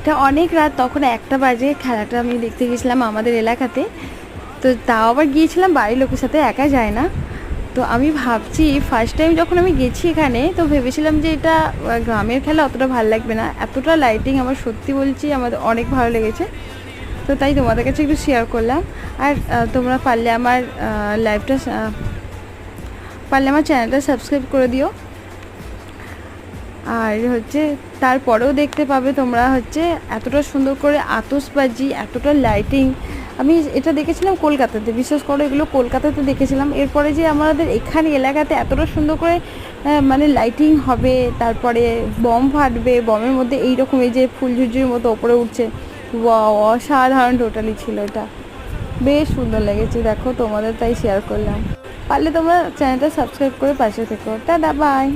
এটা অনেক রাত, তখন 1টা বাজে। খেলাটা আমি দেখতে গেছিলাম আমাদের এলাকাতে। তো তাও আবার গিয়েছিলাম বাড়ির লোকের সাথে, একা যায় না। তো আমি ভাবছি ফার্স্ট টাইম যখন আমি গেছি এখানে, তো ভেবেছিলাম যে এটা গ্রামের খেলা, অতটা ভালো লাগবে না। এতটা লাইটিং আমার সত্যি বলছি আমাদের অনেক ভালো লেগেছে। তো তাই তোমাদের কাছে একটু শেয়ার করলাম। আর তোমরা পারলে আমার চ্যানেলটা সাবস্ক্রাইব করে দিও। আর হচ্ছে তারপরেও দেখতে পাবে তোমরা হচ্ছে এতটা সুন্দর করে আতশবাজি, এতটা লাইটিং। আমি এটা দেখেছিলাম কলকাতাতে, বিশেষ করে এগুলো কলকাতাতে দেখেছিলাম। এরপরে যে আমাদের এখানে এলাকাতে এতটা সুন্দর করে মানে লাইটিং হবে, তারপরে বম ফাটবে, বমের মধ্যে এইরকম এই যে ফুলঝুরঝুরির মতো ওপরে উঠছে, ওয়াও, অসাধারণ টোটালি ছিল এটা। বেশ সুন্দর লেগেছে, দেখো তোমাদের তাই শেয়ার করলাম। পারলে তোমরা চ্যানেলটা সাবস্ক্রাইব করে পাশে থেকো। টাটা, বাই।